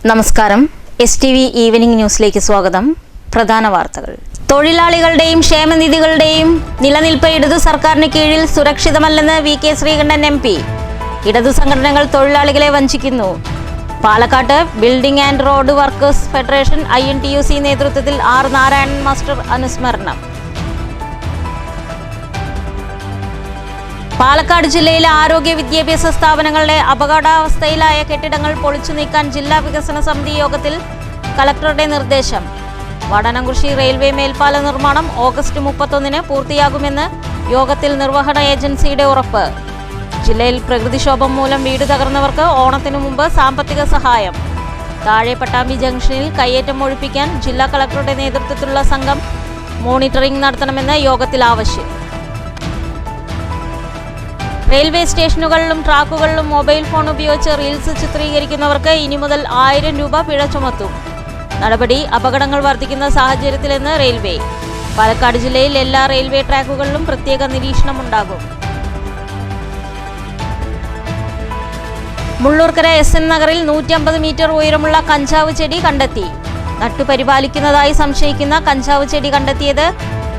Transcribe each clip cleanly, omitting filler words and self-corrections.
നമസ്കാരം. STV evening ന്യൂസിലേക്ക് സ്വാഗതം. പ്രധാന വാർത്തകൾ. തൊഴിലാളികളുടെയും ക്ഷേമനിധികളുടെയും നിലനിൽപ്പ് ഇടതു സർക്കാരിന് കീഴിൽ സുരക്ഷിതമല്ലെന്ന് VK ശ്രീകണ്ഠൻ MP. ഇടതു സംഘടനകൾ തൊഴിലാളികളെ വഞ്ചിക്കുന്നു. പാലക്കാട്ട് building and road workers federation INTUC നേതൃത്വത്തിൽ R. നാരായണൻ മാസ്റ്റർ അനുസ്മരണം. പാലക്കാട് ജില്ലയിലെ ആരോഗ്യ വിദ്യാഭ്യാസ സ്ഥാപനങ്ങളുടെ അപകടാവസ്ഥയിലായ കെട്ടിടങ്ങൾ പൊളിച്ചു നീക്കാൻ ജില്ലാ വികസന സമിതി യോഗത്തിൽ കളക്ടറുടെ നിർദ്ദേശം. വടനംകുറിശി റെയിൽവേ മേൽപ്പാല നിർമ്മാണം ഓഗസ്റ്റ് 31-ന് പൂർത്തിയാകുമെന്ന് യോഗത്തിൽ നിർവഹണ ഏജൻസിയുടെ ഉറപ്പ്. ജില്ലയിൽ പ്രകൃതിക്ഷോഭം മൂലം വീട് തകർന്നവർക്ക് ഓണത്തിനു മുമ്പ് സാമ്പത്തിക സഹായം. താഴെ പട്ടാമ്പി ജംഗ്ഷനിൽ കയ്യേറ്റം ഒഴിപ്പിക്കാൻ ജില്ലാ കളക്ടറുടെ നേതൃത്വത്തിലുള്ള സംഘം മോണിറ്ററിംഗ് നടത്തണമെന്ന് യോഗത്തിൽ ആവശ്യം. റെയിൽവേ സ്റ്റേഷനുകളിലും ട്രാക്കുകളിലും മൊബൈൽ ഫോൺ ഉപയോഗിച്ച് റീൽസ് ചിത്രീകരിക്കുന്നവർക്ക് ഇനി മുതൽ 1000 രൂപ പിഴ ചുമത്തും. നടപടി അപകടങ്ങൾ വർദ്ധിക്കുന്ന സാഹചര്യത്തിലെന്ന് റെയിൽവേ. പാലക്കാട് ജില്ലയിൽ എല്ലാ റെയിൽവേ ട്രാക്കുകളിലും പ്രത്യേക നിരീക്ഷണമുണ്ടാകും. മുള്ളൂർക്കര SN നഗറിൽ 150 മീറ്റർ ഉയരമുള്ള കഞ്ചാവ് ചെടി കണ്ടെത്തി. നട്ടുപരിപാലിക്കുന്നതായി സംശയിക്കുന്ന കഞ്ചാവ് ചെടി കണ്ടെത്തിയത്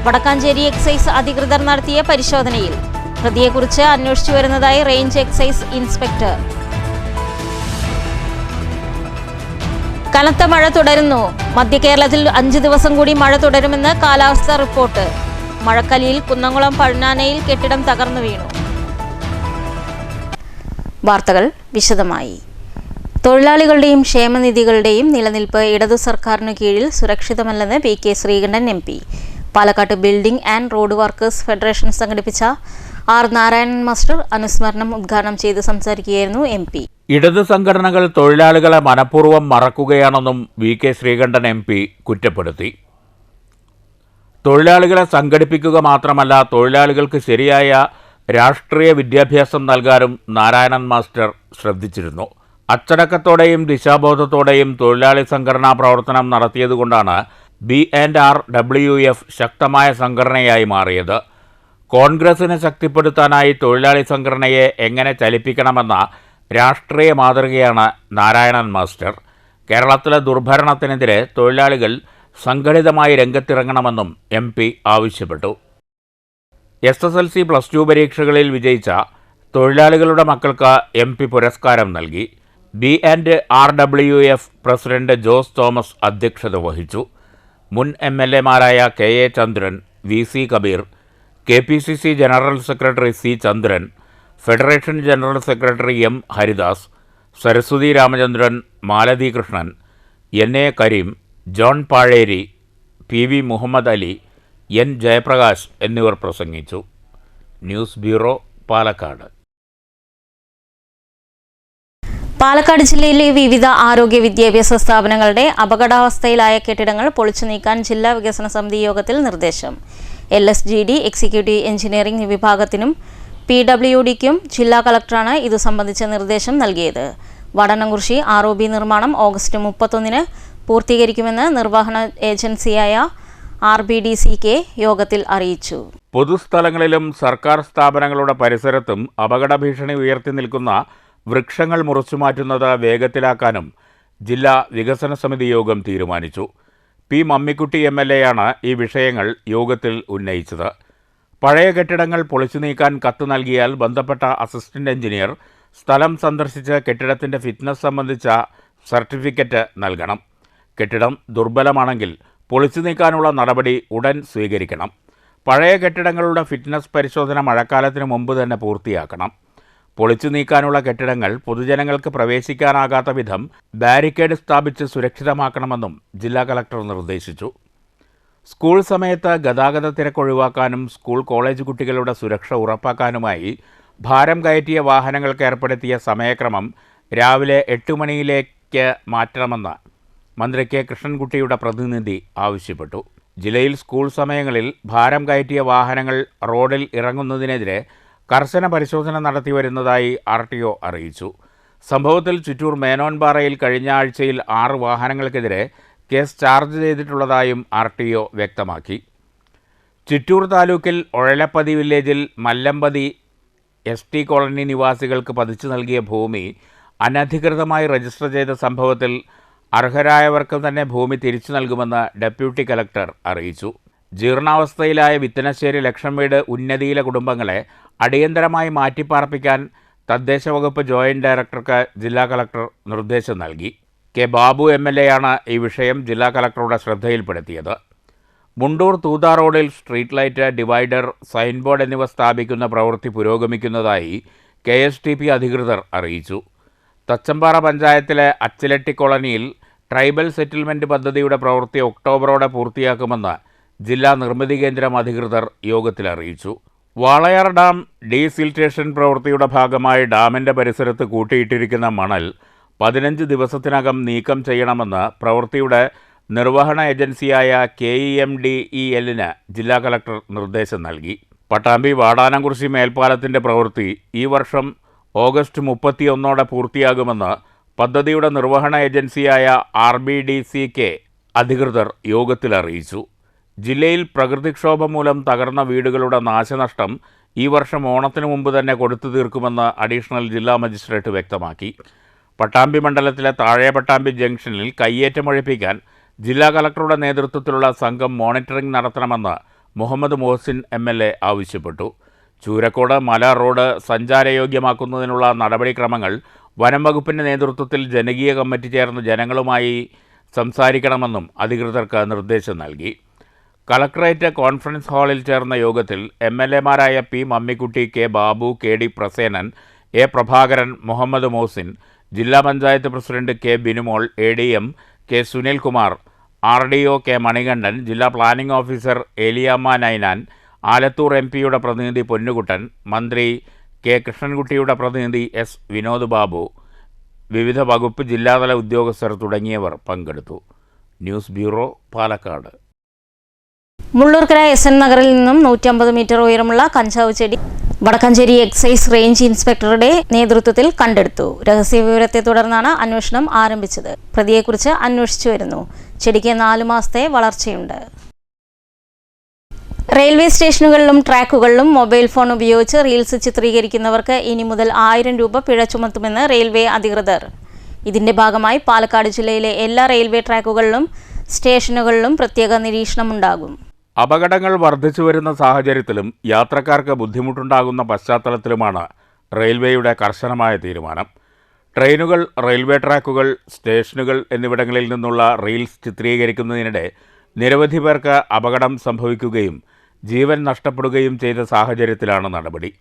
വടക്കാഞ്ചേരി എക്സൈസ് അധികൃതർ നടത്തിയ പരിശോധനയിൽ. പ്രതിയെക്കുറിച്ച് അന്വേഷിച്ചു വരുന്നതായി റേഞ്ച് എക്സൈസ് ഇൻസ്പെക്ടർ. കനത്ത മഴ തുടരുന്നു. മധ്യ കേരളത്തിൽ 5 ദിവസം കൂടി മഴ തുടരുമെന്ന് കാലാവസ്ഥാ റിപ്പോർട്ട്. മഴക്കലിയിൽ കുന്നംകുളം പഴുനാനയിൽ കെട്ടിടം തകർന്നു വീണു. വാർത്തകൾ വിശദമായി. തൊഴിലാളികളുടെയും ക്ഷേമനിധികളുടെയും നിലനിൽപ്പ് ഇടതു സർക്കാരിനു കീഴിൽ സുരക്ഷിതമല്ലെന്ന് VK ശ്രീകണ്ഠൻ MP. പാലക്കാട്ട് building and road workers federation സംഘടിപ്പിച്ച R. നാരായണൻ മാസ്റ്റർ അനുസ്മരണം ഉദ്ഘാടനം ചെയ്ത് സംസാരിക്കുകയായിരുന്നു MP. ഇടത് സംഘടനകൾ തൊഴിലാളികളെ മനഃപൂർവ്വം മറക്കുകയാണെന്നും VK ശ്രീകണ്ഠൻ MP കുറ്റപ്പെടുത്തി. തൊഴിലാളികളെ സംഘടിപ്പിക്കുക മാത്രമല്ല, തൊഴിലാളികൾക്ക് ശരിയായ രാഷ്ട്രീയ വിദ്യാഭ്യാസം നൽകാനും നാരായണൻ മാസ്റ്റർ ശ്രദ്ധിച്ചിരുന്നു. അച്ചടക്കത്തോടെയും ദിശാബോധത്തോടെയും തൊഴിലാളി സംഘടനാ പ്രവർത്തനം നടത്തിയതുകൊണ്ടാണ് B&RWF ശക്തമായ സംഘടനയായി മാറിയത്. കോൺഗ്രസിനെ ശക്തിപ്പെടുത്താനായി തൊഴിലാളി സംഘടനയെ എങ്ങനെ ചലിപ്പിക്കണമെന്ന രാഷ്ട്രീയ മാതൃകയാണ് നാരായണൻ മാസ്റ്റർ. കേരളത്തിലെ ദുർഭരണത്തിനെതിരെ തൊഴിലാളികൾ സംഘടിതമായി രംഗത്തിറങ്ങണമെന്നും MP ആവശ്യപ്പെട്ടു. SSLC +2 പരീക്ഷകളിൽ വിജയിച്ച തൊഴിലാളികളുടെ മക്കൾക്ക് MP പുരസ്കാരം നൽകി. B&RWF പ്രസിഡന്റ് ജോസ് തോമസ് അധ്യക്ഷത വഹിച്ചു. മുൻ MLA മാരായ KA Chandran, VC Kabeer, KPCC general secretary C Chandran, federation general secretary M Haridas, Saraswathi Ramachandran, Malathi Krishnan, NA Kareem, John Pazheri, PV Muhammad Ali, N Jayaprakash എന്നിവർ പ്രസംഗിച്ചു. News bureau, Palakkad. പാലക്കാട് ജില്ലയിലെ വിവിധ ആരോഗ്യ വിദ്യാഭ്യാസ സ്ഥാപനങ്ങളുടെ അപകടാവസ്ഥയിലായ കെട്ടിടങ്ങൾ പൊളിച്ചു നീക്കാൻ ജില്ലാ വികസന സമിതി യോഗത്തിൽ നിർദ്ദേശം. LSGD എക്സിക്യൂട്ടീവ് എഞ്ചിനീയറിംഗ് വിഭാഗത്തിനും PWDക്കും ജില്ലാ കളക്ടറാണ് ഇതു സംബന്ധിച്ച നിർദ്ദേശം നൽകിയത്. വടനംകുറിശി ROB നിർമ്മാണം ഓഗസ്റ്റ് 31-ന് പൂർത്തീകരിക്കുമെന്ന് നിർവഹണ ഏജൻസിയായ RBDCK യോഗത്തിൽ അറിയിച്ചു. പൊതുസ്ഥലങ്ങളിലും സർക്കാർ സ്ഥാപനങ്ങളുടെ പരിസരത്തും അപകട ഭീഷണി ഉയർത്തി നിൽക്കുന്ന വൃക്ഷങ്ങൾ മുറിച്ചുമാറ്റുന്നത് വേഗത്തിലാക്കാനും ജില്ലാ വികസന സമിതി യോഗം തീരുമാനിച്ചു. P. മമ്മിക്കുട്ടി MLA ഈ വിഷയങ്ങൾ യോഗത്തിൽ ഉന്നയിച്ചത്. പഴയ കെട്ടിടങ്ങൾ പൊളിച്ചു നീക്കാൻ കത്ത് നൽകിയാൽ ബന്ധപ്പെട്ട അസിസ്റ്റന്റ് എഞ്ചിനീയർ സ്ഥലം സന്ദർശിച്ച് കെട്ടിടത്തിൻ്റെ ഫിറ്റ്നസ് സംബന്ധിച്ച സർട്ടിഫിക്കറ്റ് നൽകണം. കെട്ടിടം ദുർബലമാണെങ്കിൽ പൊളിച്ചു നീക്കാനുള്ള നടപടി ഉടൻ സ്വീകരിക്കണം. പഴയ കെട്ടിടങ്ങളുടെ ഫിറ്റ്നസ് പരിശോധന മഴക്കാലത്തിന് മുമ്പ് തന്നെ പൂർത്തിയാക്കണം. പൊളിച്ചു നീക്കാനുള്ള കെട്ടിടങ്ങൾ പൊതുജനങ്ങൾക്ക് പ്രവേശിക്കാനാകാത്ത വിധം ബാരിക്കേഡ് സ്ഥാപിച്ച് സുരക്ഷിതമാക്കണമെന്നും ജില്ലാ കളക്ടർ നിർദ്ദേശിച്ചു. സ്കൂൾ സമയത്ത് ഗതാഗത തിരക്ക് ഒഴിവാക്കാനും സ്കൂൾ കോളേജ് കുട്ടികളുടെ സുരക്ഷ ഉറപ്പാക്കാനുമായി ഭാരം കയറ്റിയ വാഹനങ്ങൾക്ക് ഏർപ്പെടുത്തിയ സമയക്രമം രാവിലെ 8 മണിയിലേക്ക് മാറ്റണമെന്ന് മന്ത്രി K. കൃഷ്ണൻകുട്ടിയുടെ പ്രതിനിധി ആവശ്യപ്പെട്ടു. ജില്ലയിൽ സ്കൂൾ സമയങ്ങളിൽ ഭാരം കയറ്റിയ വാഹനങ്ങൾ റോഡിൽ ഇറങ്ങുന്നതിനെതിരെ കർശന പരിശോധന നടത്തിവരുന്നതായി RTO അറിയിച്ചു. സംഭവത്തിൽ ചിറ്റൂർ മേനോൻപാറയിൽ കഴിഞ്ഞ ആഴ്ചയിൽ 6 വാഹനങ്ങൾക്കെതിരെ കേസ് ചാർജ് ചെയ്തിട്ടുള്ളതായും RTO വ്യക്തമാക്കി. ചിറ്റൂർ താലൂക്കിൽ ഒഴലപ്പതി വില്ലേജിൽ മല്ലമ്പതി ST കോളനി നിവാസികൾക്ക് പതിച്ചു നൽകിയ ഭൂമി അനധികൃതമായി രജിസ്റ്റർ ചെയ്ത സംഭവത്തിൽ അർഹരായവർക്ക് തന്നെ ഭൂമി തിരിച്ചു നൽകുമെന്ന് ഡെപ്യൂട്ടി കലക്ടർ അറിയിച്ചു. ജീർണാവസ്ഥയിലായ വിത്തനശ്ശേരി ലക്ഷം വീട് ഉന്നതിയിലെ കുടുംബങ്ങളെ അടിയന്തരമായി മാറ്റിപ്പാർപ്പിക്കാൻ തദ്ദേശ വകുപ്പ് ജോയിന്റ് ഡയറക്ടർക്ക് ജില്ലാ കലക്ടർ നിർദ്ദേശം നൽകി. കെ ബാബു MLA ആണ് ഈ വിഷയം ജില്ലാ കലക്ടറുടെ ശ്രദ്ധയിൽപ്പെടുത്തിയത്. മുണ്ടൂർ തൂത റോഡിൽ street light, divider, sign board എന്നിവ സ്ഥാപിക്കുന്ന പ്രവൃത്തി പുരോഗമിക്കുന്നതായി KSTP അധികൃതർ അറിയിച്ചു. തച്ചമ്പാറ പഞ്ചായത്തിലെ അച്ചിലട്ടി കോളനിയിൽ ട്രൈബൽ സെറ്റിൽമെൻറ്റ് പദ്ധതിയുടെ പ്രവൃത്തി ഒക്ടോബറോടെ പൂർത്തിയാക്കുമെന്ന് ജില്ലാ നിർമ്മിതി കേന്ദ്രം അധികൃതർ യോഗത്തിൽ അറിയിച്ചു. വാളയാർ ഡാം ഡീസിൽറ്റേഷൻ പ്രവൃത്തിയുടെ ഭാഗമായി ഡാമിൻ്റെ പരിസരത്ത് കൂട്ടിയിട്ടിരിക്കുന്ന മണൽ 15 ദിവസത്തിനകം നീക്കം ചെയ്യണമെന്ന് പ്രവൃത്തിയുടെ നിർവഹണ ഏജൻസിയായ KEMDEL-ന് ജില്ലാ കലക്ടർ നിർദ്ദേശം നൽകി. പട്ടാമ്പി വാടാനംകുറിശി മേൽപ്പാലത്തിൻ്റെ പ്രവൃത്തി ഈ വർഷം ഓഗസ്റ്റ് 31 പൂർത്തിയാകുമെന്ന് പദ്ധതിയുടെ നിർവഹണ ഏജൻസിയായ RBDCK അധികൃതർ യോഗത്തിൽ അറിയിച്ചു. ജില്ലയിൽ പ്രകൃതിക്ഷോഭം മൂലം തകർന്ന വീടുകളുടെ നാശനഷ്ടം ഈ വർഷം ഓണത്തിന് മുമ്പ് തന്നെ കൊടുത്തു തീർക്കുമെന്ന് അഡീഷണൽ ജില്ലാ മജിസ്ട്രേറ്റ് വ്യക്തമാക്കി. പട്ടാമ്പി മണ്ഡലത്തിലെ താഴെ പട്ടാമ്പി ജംഗ്ഷനിൽ കയ്യേറ്റമൊഴിപ്പിക്കാൻ ജില്ലാ കലക്ടറുടെ നേതൃത്വത്തിലുള്ള സംഘം മോണിറ്ററിംഗ് നടത്തണമെന്ന് മുഹമ്മദ് മുഹസിൻ MLA ആവശ്യപ്പെട്ടു. ചൂരക്കോട് മല റോഡ് സഞ്ചാരയോഗ്യമാക്കുന്നതിനുള്ള നടപടിക്രമങ്ങൾ വനം വകുപ്പിൻ്റെ നേതൃത്വത്തിൽ ജനകീയ കമ്മിറ്റി ചേർന്ന് ജനങ്ങളുമായി സംസാരിക്കണമെന്നും അധികൃതർക്ക് നിർദ്ദേശം നൽകി. കളക്ടറേറ്റ് കോൺഫറൻസ് ഹാളിൽ ചേർന്ന യോഗത്തിൽ MLA-മാരായ P. Mammikutty, K. Babu, KD Prasenan, A. Prabhakaran, Muhammad Mohsin, ജില്ലാ panchayat president K. Binumol, ADM K. Sunilkumar, RDO K. Manikandan, ജില്ലാ പ്ലാനിംഗ് ഓഫീസർ ഏലിയാമ്മ നൈനാൻ, ആലത്തൂർ MP-യുടെ പ്രതിനിധി പൊന്നുകുട്ടൻ, മന്ത്രി K. കൃഷ്ണൻകുട്ടിയുടെ പ്രതിനിധി S. വിനോദ് ബാബു, വിവിധ വകുപ്പ് ജില്ലാതല ഉദ്യോഗസ്ഥർ തുടങ്ങിയവർ പങ്കെടുത്തു. News bureau, Palakkad. Mullurkara SN നഗറിൽ നിന്നും 150 മീറ്റർ ഉയരമുള്ള കഞ്ചാവ് ചെടി വടക്കാഞ്ചേരി എക്സൈസ് റേഞ്ച് ഇൻസ്പെക്ടറുടെ നേതൃത്വത്തിൽ കണ്ടെടുത്തു. രഹസ്യവിവരത്തെ തുടർന്നാണ് അന്വേഷണം ആരംഭിച്ചത്. പ്രതിയെക്കുറിച്ച് അന്വേഷിച്ചു വരുന്നു. ചെടിക്ക് 4 മാസത്തെ വളർച്ചയുണ്ട്. റെയിൽവേ സ്റ്റേഷനുകളിലും ട്രാക്കുകളിലും മൊബൈൽ ഫോൺ ഉപയോഗിച്ച് റീൽസ് ചിത്രീകരിക്കുന്നവർക്ക് ഇനി മുതൽ 1000 രൂപ പിഴ ചുമത്തുമെന്ന് റെയിൽവേ അധികൃതർ. ഇതിന്റെ ഭാഗമായി പാലക്കാട് ജില്ലയിലെ എല്ലാ റെയിൽവേ ട്രാക്കുകളിലും സ്റ്റേഷനുകളിലും പ്രത്യേക നിരീക്ഷണമുണ്ടാകും. അപകടങ്ങൾ വർദ്ധിച്ചു വരുന്ന സാഹചര്യത്തിലും യാത്രക്കാർക്ക് ബുദ്ധിമുട്ടുണ്ടാകുന്ന പശ്ചാത്തലത്തിലുമാണ് റെയിൽവേയുടെ കർശനമായ തീരുമാനം. ട്രെയിനുകൾ, റെയിൽവേ ട്രാക്കുകൾ, സ്റ്റേഷനുകൾ എന്നിവിടങ്ങളിൽ നിന്നുള്ള റീൽസ് ചിത്രീകരിക്കുന്നതിനിടെ നിരവധി പേർക്ക് അപകടം സംഭവിക്കുകയും ജീവൻ നഷ്ടപ്പെടുകയും ചെയ്ത സാഹചര്യത്തിലാണ് നടപടി.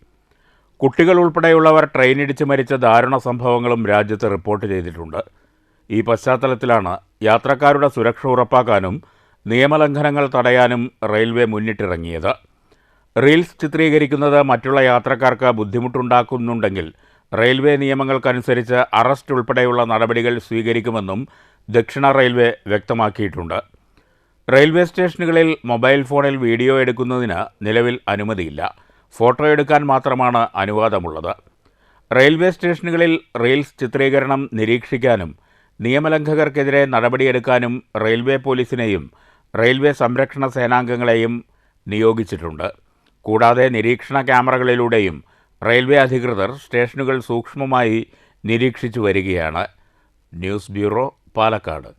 കുട്ടികൾ ഉൾപ്പെടെയുള്ളവർ ട്രെയിനിടിച്ച് മരിച്ച ദാരുണ സംഭവങ്ങളും രാജ്യത്ത് റിപ്പോർട്ട് ചെയ്തിട്ടുണ്ട്. ഈ പശ്ചാത്തലത്തിലാണ് യാത്രക്കാരുടെ സുരക്ഷ ഉറപ്പാക്കാനും നിയമലംഘനങ്ങൾ തടയാനും റെയിൽവേ മുന്നിട്ടിറങ്ങിയത്. റീൽസ് ചിത്രീകരിക്കുന്നത് മറ്റുള്ള യാത്രക്കാർക്ക് ബുദ്ധിമുട്ടുണ്ടാക്കുന്നുണ്ടെങ്കിൽ റെയിൽവേ നിയമങ്ങൾക്കനുസരിച്ച് അറസ്റ്റ് ഉൾപ്പെടെയുള്ള നടപടികൾ സ്വീകരിക്കുമെന്നും ദക്ഷിണ റെയിൽവേ വ്യക്തമാക്കിയിട്ടുണ്ട്. റെയിൽവേ സ്റ്റേഷനുകളിൽ മൊബൈൽ ഫോണിൽ വീഡിയോ എടുക്കുന്നതിന് നിലവിൽ അനുമതിയില്ല. ഫോട്ടോ എടുക്കാൻ മാത്രമാണ് അനുവാദമുള്ളത്. റെയിൽവേ സ്റ്റേഷനുകളിൽ റീൽസ് ചിത്രീകരണം നിരീക്ഷിക്കാനും നിയമലംഘകർക്കെതിരെ നടപടിയെടുക്കാനും റെയിൽവേ പോലീസിനെയും റെയിൽവേ സംരക്ഷണ സേനാംഗങ്ങളെയും നിയോഗിച്ചിട്ടുണ്ട്. കൂടാതെ നിരീക്ഷണ ക്യാമറകളിലൂടെയും റെയിൽവേ അധികൃതർ സ്റ്റേഷനുകൾ സൂക്ഷ്മമായി നിരീക്ഷിച്ചു വരികയാണ്. News bureau, Palakkad.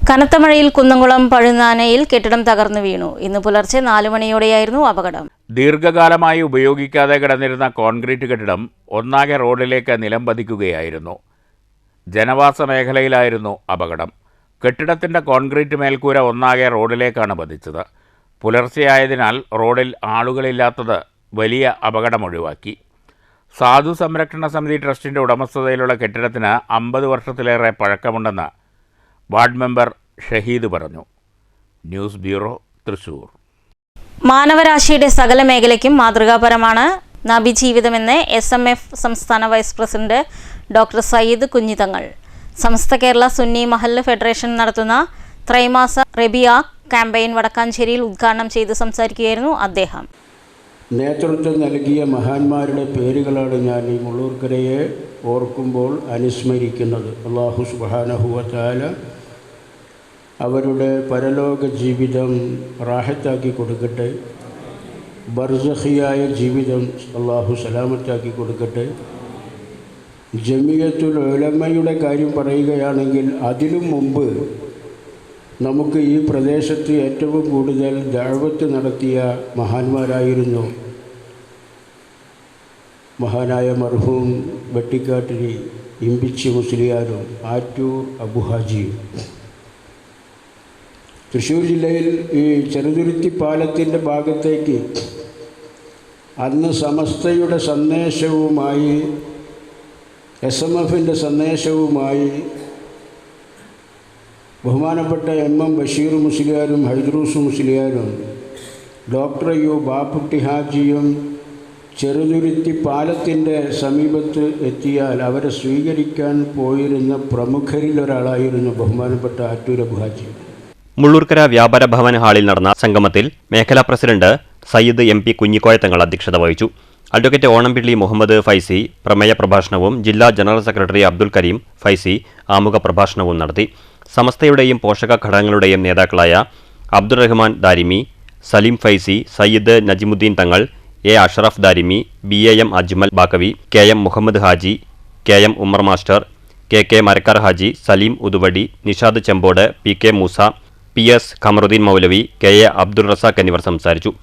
കനത്ത മഴയിൽ കുന്നംകുളം പഴുന്നാനയിൽ കെട്ടിടം തകർന്നു വീണു. ഇന്ന് പുലർച്ചെ 4 മണിയോടെയായിരുന്നു അപകടം. ദീർഘകാലമായി ഉപയോഗിക്കാതെ കിടന്നിരുന്ന കോൺക്രീറ്റ് കെട്ടിടം ഒന്നാകെ റോഡിലേക്ക് നിലം പതിക്കുകയായിരുന്നു. ജനവാസ മേഖലയിലായിരുന്നു അപകടം. കെട്ടിടത്തിൻ്റെ കോൺക്രീറ്റ് മേൽക്കൂര ഒന്നാകെ റോഡിലേക്കാണ് പതിച്ചത്. പുലർച്ചെയായതിനാൽ റോഡിൽ ആളുകളില്ലാത്തത് വലിയ അപകടമൊഴിവാക്കി. സാധു സംരക്ഷണ സമിതി ട്രസ്റ്റിൻ്റെ ഉടമസ്ഥതയിലുള്ള കെട്ടിടത്തിന് 50 വർഷത്തിലേറെ പഴക്കമുണ്ടെന്ന് വാർഡ് മെമ്പർ ഷഹീദ് പറഞ്ഞു. News bureau, Thrissur. മാനവരാശിയുടെ സകല മേഖലയ്ക്കും മാതൃകാപരമാണ് നബിജീവിതമെന്ന് SMF സംസ്ഥാന vice president doctor Sayyid Kunjithangal. Samastha Kerala Sunni Mahallu federation നടത്തുന്ന ത്രൈമാസ റബിയ ക്യാമ്പയിൻ വടക്കാഞ്ചേരിയിൽ ഉദ്ഘാടനം ചെയ്ത് സംസാരിക്കുകയായിരുന്നു അദ്ദേഹം. നേതൃത്വം നൽകിയ മഹാന്മാരുടെ പേരുകളാണ് ഞാൻ ഈ മുള്ളൂർക്കരയെ ഓർക്കുമ്പോൾ അനുസ്മരിക്കുന്നത്. അല്ലാഹു സുബ്ഹാനഹു വ തആല അവരുടെ പരലോക ജീവിതം റാഹത്താക്കി കൊടുക്കട്ടെ. ബർസഖിയായ ജീവിതം അല്ലാഹു സലാമത്താക്കി കൊടുക്കട്ടെ. ജമിയത്തുൽ ഉലമയുടെ കാര്യം പറയുകയാണെങ്കിൽ അതിലും മുമ്പ് നമുക്ക് ഈ പ്രദേശത്ത് ഏറ്റവും കൂടുതൽ ദഅവത്ത് നടത്തിയ മഹാന്മാരായിരുന്നു മഹാനായ മർഹൂം വെട്ടിക്കാട്ടിരി ഇമ്പിച്ചി മുസ്ലിയാരും ആറ്റൂർ അബുഹാജിയും. തൃശ്ശൂർ ജില്ലയിൽ ഈ ചെറുതുരുത്തി പാലത്തിൻ്റെ ഭാഗത്തേക്ക് അന്ന് സമസ്തയുടെ സന്ദേശവുമായി SMFൻ്റെ സന്ദേശവുമായി ബഹുമാനപ്പെട്ട MM ബഷീർ മുസ്ലിയാരും ഹൈദ്രൂസ് മുസ്ലിയാരും ഡോക്ടർ യു ബാപ്പുട്ടി ഹാജിയും ചെറുതുരുത്തി പാലത്തിൻ്റെ സമീപത്ത് എത്തിയാൽ അവരെ സ്വീകരിക്കാൻ പോയിരുന്ന പ്രമുഖരിലൊരാളായിരുന്നു ബഹുമാനപ്പെട്ട ആറ്റൂർ അബുഹാജി. മുള്ളൂർക്കര വ്യാപാര ഭവൻ ഹാളിൽ നടന്ന സംഗമത്തിൽ മേഖലാ പ്രസിഡന്റ് സയ്യിദ് MP കുഞ്ഞിക്കോയ തങ്ങൾ അധ്യക്ഷത വഹിച്ചു. അഡ്വക്കേറ്റ് ഓണംപിള്ളി മുഹമ്മദ് ഫൈസി പ്രമേയ പ്രഭാഷണവും ജില്ലാ ജനറൽ സെക്രട്ടറി അബ്ദുൽ കരീം ഫൈസി ആമുഖ പ്രഭാഷണവും നടത്തി. സമസ്തയുടെയും പോഷക ഘടകങ്ങളുടെയും നേതാക്കളായ Abdul Rahman Darimi, Saleem Faizy, Sayyid Najimuddin Thangal, A. Ashraf Darimi, BAM Ajmal Baqavi, KM Muhammad Haji, KM Ummer master, KK Marakkar Haji, Saleem Uduvadi, Nishad Chembodu, PK Moosa, PS Qamaruddin Moulavi, KA Abdul Razak എന്നിവർ സംസാരിച്ചു.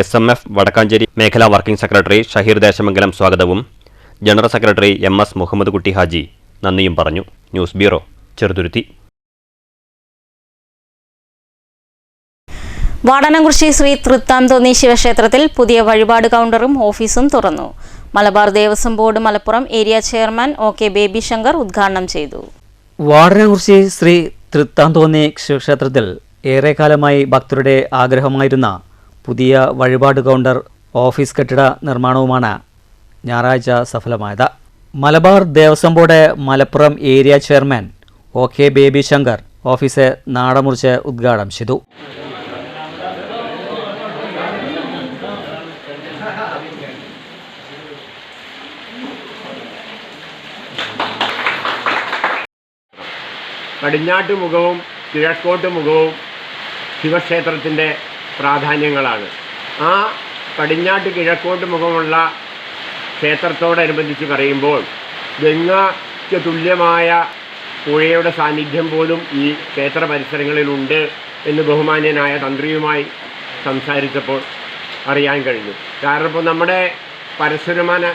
SMF വടക്കാഞ്ചേരി മേഖലാ വർക്കിംഗ് സെക്രട്ടറി ഷഹീർ ദേശമംഗലം സ്വാഗതവും ജനറൽ സെക്രട്ടറി MS മുഹമ്മദ് കുട്ടി ഹാജി നന്ദിയും പറഞ്ഞു. News bureau, Cheruthuruthy. വാടനംകുറിശി ശ്രീ തൃത്താംതോന്നി ശിവക്ഷേത്രത്തിൽ പുതിയ വഴിപാട് കൗണ്ടറും ഓഫീസും തുറന്നു. Malabar Devaswom board Malappuram area chairman OK Baby Shankar ഉദ്ഘാടനം ചെയ്തു. വാടനംകുറിശി ശ്രീ തൃത്താംതോന്നി ശിവക്ഷേത്രത്തിൽ ഏറെക്കാലമായി ഭക്തരുടെ ആഗ്രഹമായിരുന്ന പുതിയ വഴിപാട് കൗണ്ടർ ഓഫീസ് കെട്ടിട നിർമ്മാണവുമാണ് ഞായറാഴ്ച സഫലമായത്. Malabar Devaswom board Malappuram area chairman OK Baby Shankar office നാടമുറിച്ച് ഉദ്ഘാടനം ചെയ്തു. പടിഞ്ഞാട്ട് മുഖവും കിഴക്കോട്ട് മുഖവും ശിവക്ഷേത്രത്തിൻ്റെ പ്രാധാന്യങ്ങളാണ്. ആ പടിഞ്ഞാട്ട് കിഴക്കോട്ട് മുഖമുള്ള ക്ഷേത്രത്തോടനുബന്ധിച്ച് പറയുമ്പോൾ ഗംഗയ്ക്ക് തുല്യമായ പുഴയുടെ സാന്നിധ്യം പോലും ഈ ക്ഷേത്ര പരിസരങ്ങളിലുണ്ട് എന്ന് ബഹുമാന്യനായ തന്ത്രിയുമായി സംസാരിച്ചപ്പോൾ അറിയാൻ കഴിഞ്ഞു. കാരണം ഇപ്പോൾ നമ്മുടെ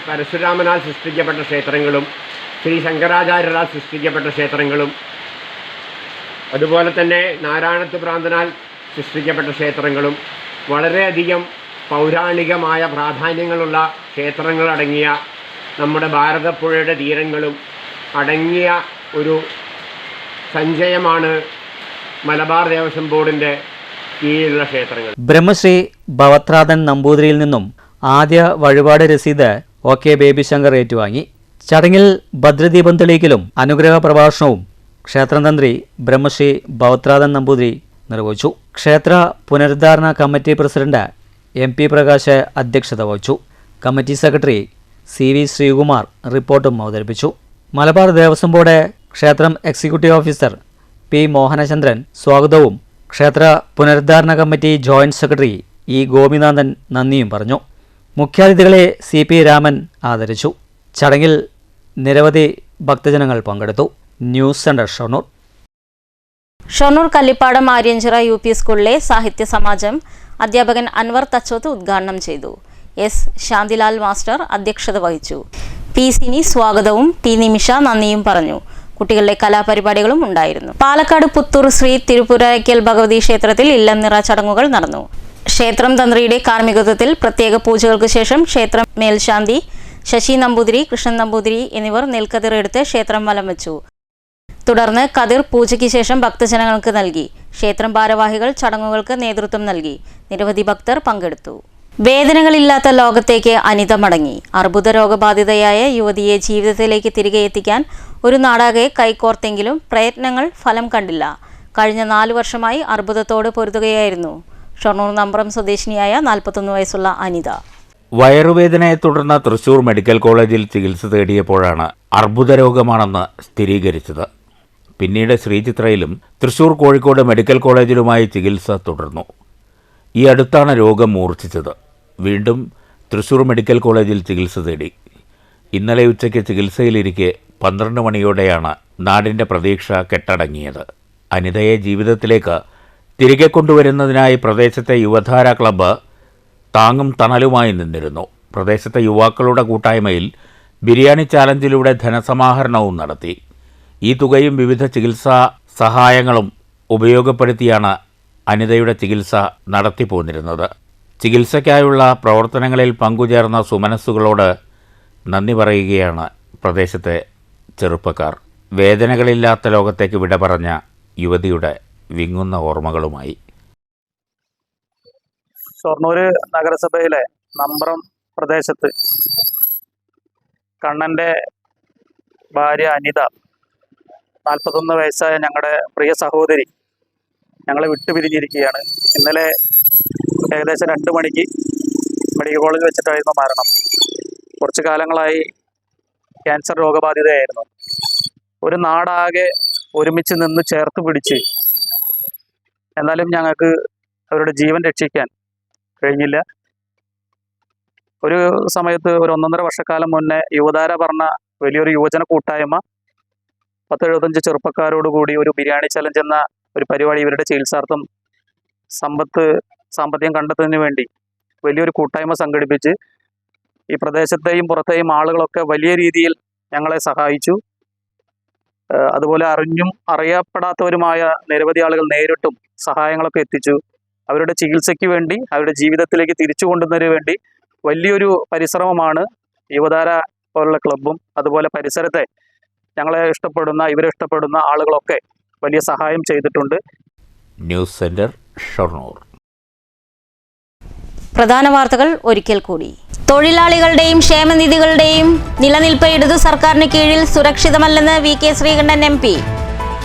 പരശുരാമനാൽ സൃഷ്ടിക്കപ്പെട്ട ക്ഷേത്രങ്ങളും ശ്രീ ശങ്കരാചാര്യരാൽ സൃഷ്ടിക്കപ്പെട്ട ക്ഷേത്രങ്ങളും അതുപോലെ തന്നെ നാരായണത്ത് ഭ്രാന്തനാൽ സൃഷ്ടിക്കപ്പെട്ട ക്ഷേത്രങ്ങളും വളരെയധികം പൗരാണികമായ പ്രാധാന്യങ്ങളുള്ള ക്ഷേത്രങ്ങളടങ്ങിയ നമ്മുടെ ഭാരതപ്പുഴയുടെ തീരങ്ങളും അടങ്ങിയ ഒരു സഞ്ചയമാണ് മലബാർ ദേവസ്വം ബോർഡിൻ്റെ കീഴിലുള്ള ക്ഷേത്രങ്ങൾ. ബ്രഹ്മശ്രീ ഭവത്രാധൻ നമ്പൂതിരിയിൽ നിന്നും ആദ്യ വഴിപാട് രസീത് OK ബേബി ശങ്കർ ഏറ്റുവാങ്ങി. ചടങ്ങിൽ ഭദ്രദീപം തെളിയിക്കലും അനുഗ്രഹ പ്രഭാഷണവും ക്ഷേത്രം തന്ത്രി ബ്രഹ്മശ്രീ ഭവത്രാധൻ നമ്പൂതിരി നിർവഹിച്ചു. ക്ഷേത്ര പുനരുദ്ധാരണ കമ്മിറ്റി പ്രസിഡന്റ് MP പ്രകാശ് അധ്യക്ഷത വഹിച്ചു. കമ്മിറ്റി സെക്രട്ടറി CV ശ്രീകുമാർ റിപ്പോർട്ടും അവതരിപ്പിച്ചു. മലബാർ ദേവസ്വം ബോർഡ് ക്ഷേത്രം എക്സിക്യൂട്ടീവ് ഓഫീസർ P മോഹനചന്ദ്രൻ സ്വാഗതവും ക്ഷേത്ര പുനരുദ്ധാരണ committee joint secretary E Gopinathan നന്ദിയും പറഞ്ഞു. മുഖ്യാതിഥികളെ CP രാമൻ ആദരിച്ചു. ചടങ്ങിൽ നിരവധി ഭക്തജനങ്ങൾ പങ്കെടുത്തു. News centre Shoranur. Shoranur Kallippadam Aryanchira UP സ്കൂളിലെ സാഹിത്യ സമാജം അധ്യാപകൻ അൻവർ തച്ചോത്ത് ഉദ്ഘാടനം ചെയ്തു. S ശാന്തിലാൽ മാസ്റ്റർ അധ്യക്ഷത വഹിച്ചു. P സിനി സ്വാഗതവും T നിമിഷ നന്ദിയും പറഞ്ഞു. കുട്ടികളുടെ കലാപരിപാടികളും ഉണ്ടായിരുന്നു. പാലക്കാട് പുത്തൂർ ശ്രീ തിരുപ്പുരയ്ക്കൽ ഭഗവതി ക്ഷേത്രത്തിൽ ഇല്ലം നിറ ചടങ്ങുകൾ നടന്നു. ക്ഷേത്രം തന്ത്രിയുടെ കാർമ്മികത്വത്തിൽ പ്രത്യേക പൂജകൾക്ക് ശേഷം ക്ഷേത്രം മേൽശാന്തി ശശി നമ്പൂതിരി, കൃഷ്ണൻ നമ്പൂതിരി എന്നിവർ നെൽക്കതിർ എടുത്ത് ക്ഷേത്രം വലം വെച്ചു. തുടർന്ന് കതിർ പൂജയ്ക്ക് ശേഷം ഭക്തജനങ്ങൾക്ക് നൽകി. ക്ഷേത്രം ഭാരവാഹികൾ ചടങ്ങുകൾക്ക് നേതൃത്വം നൽകി. നിരവധി ഭക്തർ പങ്കെടുത്തു. വേദനകളില്ലാത്ത ലോകത്തേക്ക് അനിത മടങ്ങി. അർബുദ രോഗബാധിതയായ യുവതിയെ ജീവിതത്തിലേക്ക് തിരികെ എത്തിക്കാൻ ഒരു നാടാകെ കൈകോർത്തെങ്കിലും പ്രയത്നങ്ങൾ ഫലം കണ്ടില്ല. കഴിഞ്ഞ 4 വർഷമായി അർബുദത്തോട് പൊരുതുകയായിരുന്നു ഷൊർണൂർ നമ്പ്രം സ്വദേശിനിയായ 41 വയസ്സുള്ള അനിത. വയറുവേദനയെ തുടർന്ന് തൃശൂർ മെഡിക്കൽ കോളേജിൽ ചികിത്സ തേടിയപ്പോഴാണ് അർബുദ രോഗമാണെന്ന് സ്ഥിരീകരിച്ചത്. പിന്നീട് ശ്രീചിത്രയിലും തൃശൂർ, കോഴിക്കോട് മെഡിക്കൽ കോളേജിലുമായി ചികിത്സ തുടർന്നു. ഈ അടുത്താണ് രോഗം മൂർച്ഛിച്ചത്. വീണ്ടും തൃശൂർ മെഡിക്കൽ കോളേജിൽ ചികിത്സ തേടി. ഇന്നലെ ഉച്ചയ്ക്ക് ചികിത്സയിലിരിക്കെ 12 മണിയോടെയാണ് നാടിൻ്റെ പ്രതീക്ഷ കെട്ടടങ്ങിയത്. അനിതയെ ജീവിതത്തിലേക്ക് തിരികെ കൊണ്ടുവരുന്നതിനായി പ്രദേശത്തെ യുവധാര ക്ലബ്ബ് താങ്ങും തണലുമായി നിന്നിരുന്നു. പ്രദേശത്തെ യുവാക്കളുടെ കൂട്ടായ്മയിൽ ബിരിയാണി ചാലഞ്ചിലൂടെ ധനസമാഹരണവും നടത്തി. ഈ തുകയും വിവിധ ചികിത്സാ സഹായങ്ങളും ഉപയോഗപ്പെടുത്തിയാണ് അനിതയുടെ ചികിത്സ നടത്തിപ്പോന്നിരുന്നത്. ചികിത്സയ്ക്കായുള്ള പ്രവർത്തനങ്ങളിൽ പങ്കുചേർന്ന സുമനസ്സുകളോട് നന്ദി പറയുകയാണ് പ്രദേശത്തെ ചെറുപ്പക്കാർ. വേദനകളില്ലാത്ത ലോകത്തേക്ക് വിട പറഞ്ഞ യുവതിയുടെ വിങ്ങുന്ന ഓർമ്മകളുമായി. ഷൊർണൂർ നഗരസഭയിലെ നമ്പ്രം പ്രദേശത്ത് കണ്ണൻ്റെ ഭാര്യ അനിത, 41 വയസ്സായ ഞങ്ങളുടെ പ്രിയ സഹോദരി ഞങ്ങളെ വിട്ടുപിരിഞ്ഞിരിക്കുകയാണ്. ഇന്നലെ ഏകദേശം 2 മണിക്ക് മെഡിക്കൽ കോളേജിൽ വെച്ചിട്ടായിരുന്നു മരണം. കുറച്ചു കാലങ്ങളായി ക്യാൻസർ രോഗബാധിതയായിരുന്നു. ഒരു നാടാകെ ഒരുമിച്ച് നിന്ന് ചേർത്ത് പിടിച്ച്, എന്നാലും ഞങ്ങൾക്ക് അവരുടെ ജീവൻ രക്ഷിക്കാൻ കഴിഞ്ഞില്ല. ഒരു സമയത്ത് ഒരു 1.5 വർഷക്കാലം മുന്നേ യുവധാര പറഞ്ഞ വലിയൊരു യുവജന കൂട്ടായ്മ 10-75 ചെറുപ്പക്കാരോടുകൂടി ഒരു ബിരിയാണി ചലഞ്ച് എന്ന ഒരു പരിപാടി ഇവരുടെ ചികിത്സാർത്ഥം സാമ്പത്തികം കണ്ടെത്തുന്നതിന് വേണ്ടി വലിയൊരു കൂട്ടായ്മ സംഘടിപ്പിച്ച് ഈ പ്രദേശത്തെയും പുറത്തെയും ആളുകളൊക്കെ വലിയ രീതിയിൽ ഞങ്ങളെ സഹായിച്ചു. അതുപോലെ അറിഞ്ഞും അറിയപ്പെടാത്തവരുമായ നിരവധി ആളുകൾ നേരിട്ടും സഹായങ്ങളൊക്കെ എത്തിച്ചു. അവരുടെ ചികിത്സയ്ക്ക് വേണ്ടി, അവരുടെ ജീവിതത്തിലേക്ക് തിരിച്ചു കൊണ്ടുവന്നതിന് വേണ്ടി വലിയൊരു പരിശ്രമമാണ് യുവധാര പോലുള്ള ക്ലബ്ബും അതുപോലെ പരിസരത്തെ ഞങ്ങളെ ഇഷ്ടപ്പെടുന്ന, ഇവരെ ഇഷ്ടപ്പെടുന്ന ആളുകളൊക്കെ വലിയ സഹായം ചെയ്തിട്ടുണ്ട്. News centre, Shoranur. പ്രധാന വാർത്തകൾ ഒരിക്കൽ കൂടി. തൊഴിലാളികളുടെയും ക്ഷേമനിധികളുടെയും നിലനിൽപ്പ് ഇടതു സർക്കാരിന് കീഴിൽ സുരക്ഷിതമല്ലെന്ന് VK ശ്രീകണ്ഠൻ MP.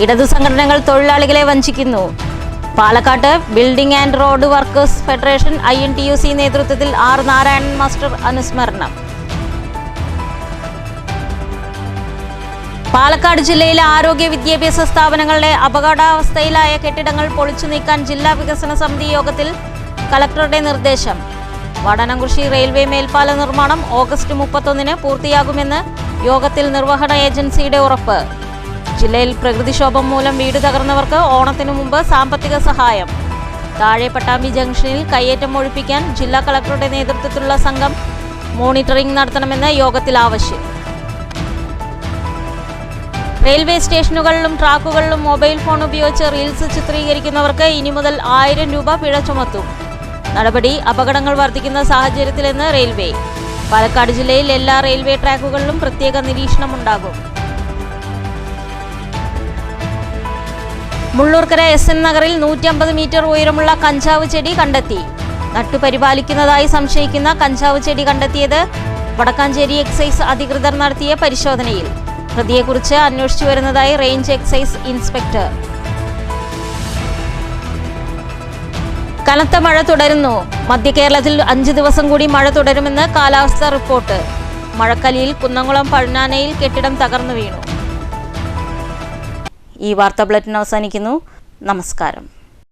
ഇടതു സംഘടനകൾ തൊഴിലാളികളെ വഞ്ചിക്കുന്നു. പാലക്കാട്ട് building and road workers federation INTUC നേതൃത്വത്തിൽ R. നാരായണൻ മാസ്റ്റർ അനുസ്മരണം. പാലക്കാട് ജില്ലയിലെ ആരോഗ്യ വിദ്യാഭ്യാസ സ്ഥാപനങ്ങളുടെ അപകടാവസ്ഥയിലായ കെട്ടിടങ്ങൾ പൊളിച്ചു നീക്കാൻ ജില്ലാ വികസന സമിതി യോഗത്തിൽ കളക്ടറുടെ നിർദ്ദേശം. വടനംകുറിശി റെയിൽവേ മേൽപ്പാല നിർമ്മാണം ഓഗസ്റ്റ് 31-ന് പൂർത്തിയാകുമെന്ന് യോഗത്തിൽ നിർവഹണ ഏജൻസിയുടെ ഉറപ്പ്. ജില്ലയിൽ പ്രകൃതിക്ഷോഭം മൂലം വീട് തകർന്നവർക്ക് ഓണത്തിനു മുമ്പ് സാമ്പത്തിക സഹായം. താഴെ പട്ടാമ്പി ജംഗ്ഷനിൽ കയ്യേറ്റം ഒഴിപ്പിക്കാൻ ജില്ലാ കളക്ടറുടെ നേതൃത്വത്തിലുള്ള സംഘം മോണിറ്ററിംഗ് നടത്തണമെന്ന് യോഗത്തിൽ ആവശ്യം. റെയിൽവേ സ്റ്റേഷനുകളിലും ട്രാക്കുകളിലും മൊബൈൽ ഫോൺ ഉപയോഗിച്ച് റീൽസ് ചിത്രീകരിക്കുന്നവർക്ക് ഇനി മുതൽ 1000 രൂപ പിഴ ചുമത്തും. നടപടി അപകടങ്ങൾ വർദ്ധിക്കുന്ന സാഹചര്യത്തിലെന്ന് റെയിൽവേ. പാലക്കാട് ജില്ലയിൽ എല്ലാ റെയിൽവേ ട്രാക്കുകളിലും പ്രത്യേക നിരീക്ഷണമുണ്ടാകും. മുള്ളൂർക്കര SN നഗറിൽ 150 മീറ്റർ ഉയരമുള്ള കഞ്ചാവ് ചെടി കണ്ടെത്തി. നട്ടുപരിപാലിക്കുന്നതായി സംശയിക്കുന്ന കഞ്ചാവ് ചെടി കണ്ടെത്തിയത് വടക്കാഞ്ചേരി എക്സൈസ് അധികൃതർ നടത്തിയ പരിശോധനയിൽ. പ്രതിയെക്കുറിച്ച് അന്വേഷിച്ചു വരുന്നതായി റേഞ്ച് എക്സൈസ് ഇൻസ്പെക്ടർ. കനത്ത മഴ തുടരുന്നു. മധ്യ കേരളത്തിൽ 5 ദിവസം കൂടി മഴ തുടരുമെന്ന് കാലാവസ്ഥാ റിപ്പോർട്ട്. മഴക്കലിയിൽ കുന്നംകുളം പഴുനാനയിൽ കെട്ടിടം തകർന്നു വീണു. ഈ വാർത്താ ബുള്ളറ്റിൻ അവസാനിക്കുന്നു. നമസ്കാരം.